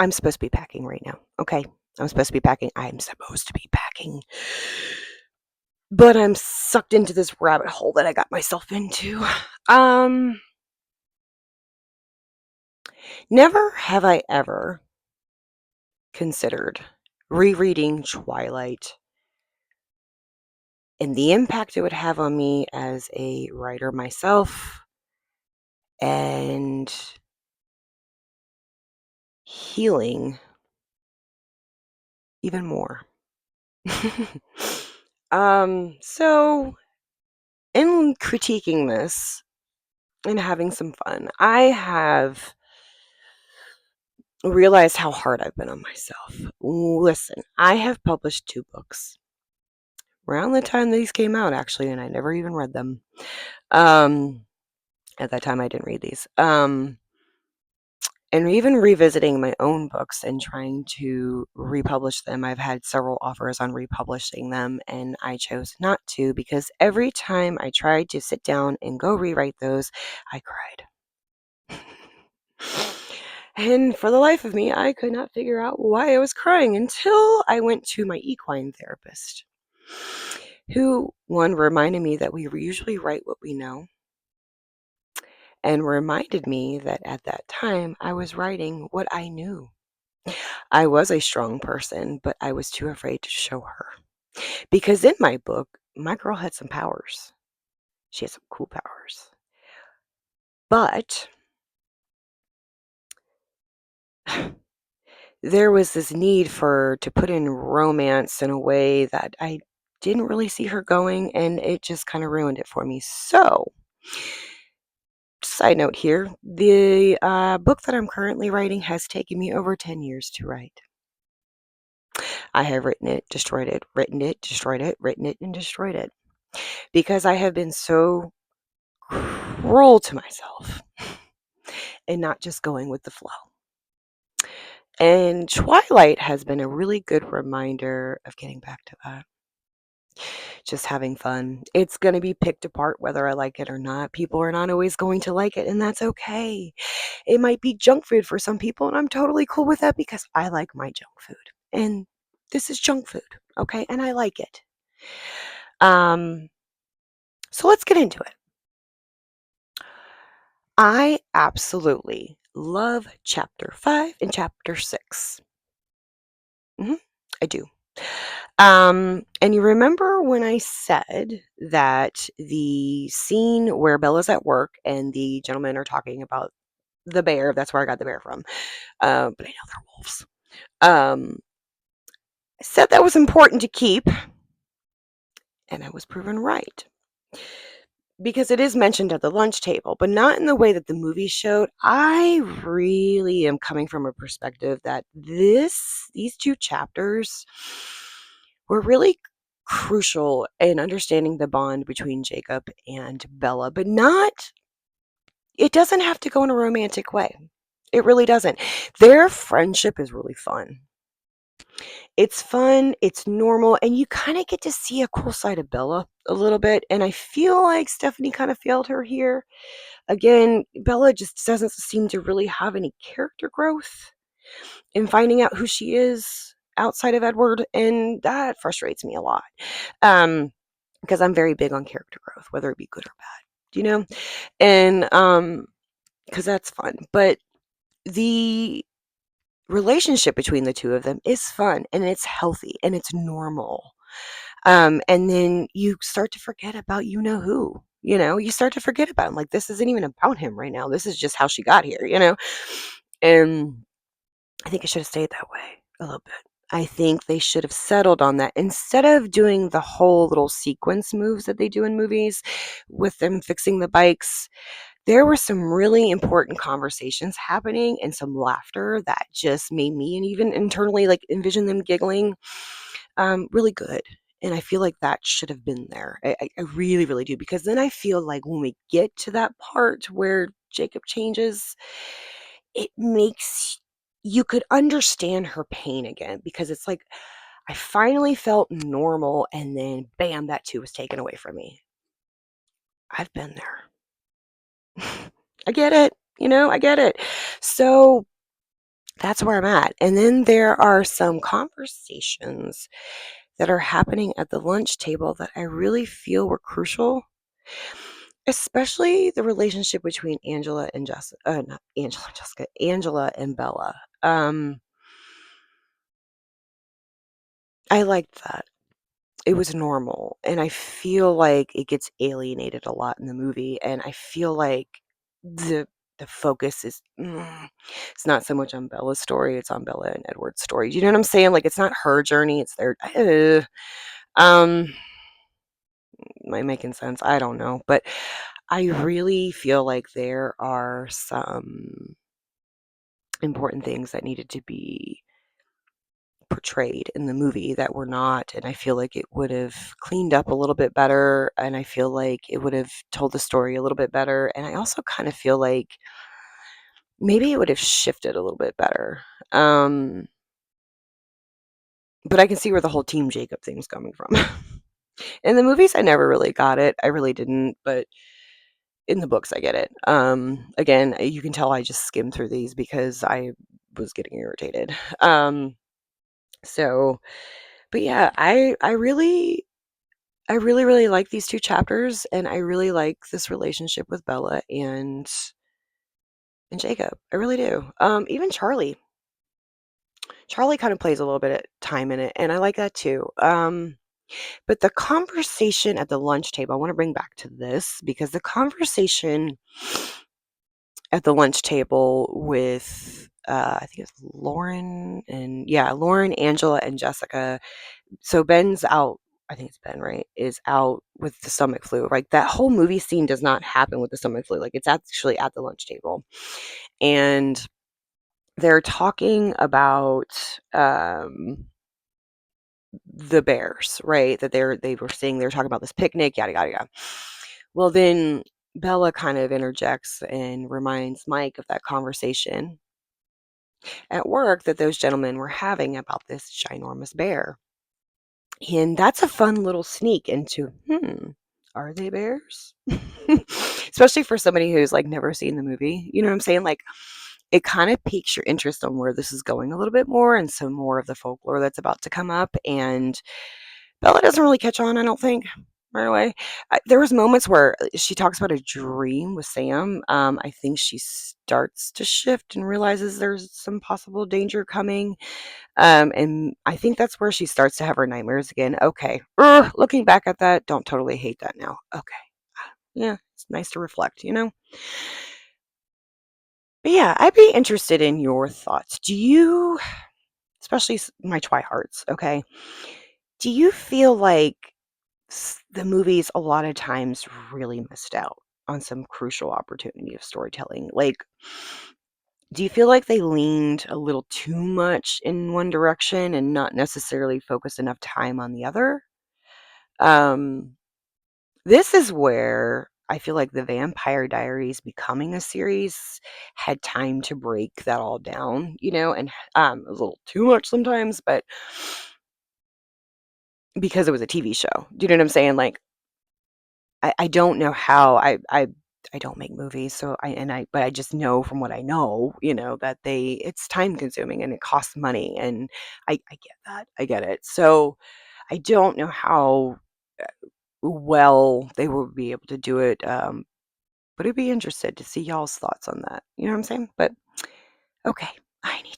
I'm supposed to be packing right now. Okay. I'm supposed to be packing. I'm supposed to be packing. But I'm sucked into this rabbit hole that I got myself into. Never have I ever considered rereading Twilight and the impact it would have on me as a writer myself and healing even more. So in critiquing this and having some fun, I have realized how hard I've been on myself. Listen, I have published 2 books around the time these came out, actually, and I never even read them. At that time, I didn't read these. And even revisiting my own books and trying to republish them, I've had several offers on republishing them, and I chose not to because every time I tried to sit down and go rewrite those, I cried. And for the life of me, I could not figure out why I was crying until I went to my equine therapist, who, one, reminded me that we usually write what we know, and reminded me that at that time I was writing what I knew. I was a strong person, but I was too afraid to show her. Because in my book, my girl had some powers. She had some cool powers. But there was this need to put in romance in a way that I didn't really see her going, and it just kind of ruined it for me. So, side note here, the book that I'm currently writing has taken me over 10 years to write. I have written it, destroyed it, written it, destroyed it, written it, and destroyed it. Because I have been so cruel to myself and not just going with the flow. And Twilight has been a really good reminder of getting back to that. Just having fun. It's going to be picked apart whether I like it or not. People are not always going to like it, and that's okay. It might be junk food for some people, and I'm totally cool with that because I like my junk food. And this is junk food, okay? And I like it. So let's get into it. I absolutely love chapter 5 and chapter 6. I do. And you remember when I said that the scene where Bella's at work and the gentlemen are talking about the bear, that's where I got the bear from, but I know they're wolves. I said that was important to keep, and I was proven right. Because it is mentioned at the lunch table, but not in the way that the movie showed. I really am coming from a perspective that these 2 chapters were really crucial in understanding the bond between Jacob and Bella, but it doesn't have to go in a romantic way. It really doesn't. Their friendship is really fun. It's fun, it's normal, and you kinda get to see a cool side of Bella a little bit, and I feel like Stephanie kinda failed her here. Again, Bella just doesn't seem to really have any character growth in finding out who she is outside of Edward, and that frustrates me a lot. Because I'm very big on character growth, whether it be good or bad, you know? And, because that's fun, but the relationship between the 2 of them is fun, and it's healthy, and it's normal. And then you start to forget about who. You start to forget about him. Like, this isn't even about him right now. This is just how she got here. And I think it should have stayed that way a little bit. I think they should have settled on that instead of doing the whole little sequence moves that they do in movies with them fixing the bikes. There were some really important conversations happening and some laughter that just made me and even internally like envision them giggling really good. And I feel like that should have been there. I really, really do. Because then I feel like when we get to that part where Jacob changes, it makes you could understand her pain again because it's like I finally felt normal and then bam, that too was taken away from me. I've been there. I get it. I get it. So That's where I'm at. And then there are some conversations that are happening at the lunch table that I really feel were crucial, especially the relationship between Angela and Jessica, not Angela, Jessica, Angela and Bella. I liked that. It was normal, and I feel like it gets alienated a lot in the movie, and I feel like the the focus is it's not so much on Bella's story, it's on Bella and Edward's story. Do you know what I'm saying? Like, it's not her journey, it's their um, am I making sense? I don't know, but I really feel like there are some important things that needed to be portrayed in the movie that were not, and I feel like it would have cleaned up a little bit better, and I feel like it would have told the story a little bit better, and I also kind of feel like maybe it would have shifted a little bit better. But I can see where the whole Team Jacob thing's coming from. In the movies, I never really got it. I really didn't, but in the books, I get it. Again, you can tell I just skimmed through these because I was getting irritated. So, but yeah, I really, really like these 2 chapters, and I really like this relationship with Bella and Jacob. I really do. Even Charlie. Charlie kind of plays a little bit of time in it, and I like that too. But the conversation at the lunch table, I want to bring back to this because the conversation at the lunch table with I think it's Lauren and yeah, Lauren, Angela, and Jessica. So Ben's out. I think it's Ben, right? Is out with the stomach flu. Like that whole movie scene does not happen with the stomach flu. Like it's actually at the lunch table, and they're talking about the bears, right? That they were saying they were talking about this picnic, yada yada yada. Well, then Bella kind of interjects and reminds Mike of that conversation at work that those gentlemen were having about this ginormous bear. And that's a fun little sneak into, are they bears? Especially for somebody who's like never seen the movie. You know what I'm saying? Like it kind of piques your interest on where this is going a little bit more and some more of the folklore that's about to come up. And Bella doesn't really catch on, I don't think, right away. There was moments where she talks about a dream with Sam. I think she starts to shift and realizes there's some possible danger coming. And I think that's where she starts to have her nightmares again. Okay. Looking back at that, don't totally hate that now. Okay. Yeah, it's nice to reflect, you know? But yeah, I'd be interested in your thoughts. Do you, especially my Twihards, okay? Do you feel like the movies a lot of times really missed out on some crucial opportunity of storytelling? Like, do you feel like they leaned a little too much in one direction and not necessarily focused enough time on the other? Um, this is where I feel like the Vampire Diaries becoming a series had time to break that all down, and a little too much sometimes, but because it was a TV show. Do you know what I'm saying? Like, I don't know how I don't make movies, so but I just know from what I know, that it's time consuming and it costs money, and I get that. I get it. So I don't know how well they will be able to do it. But I'd be interested to see y'all's thoughts on that. You know what I'm saying? But okay, I need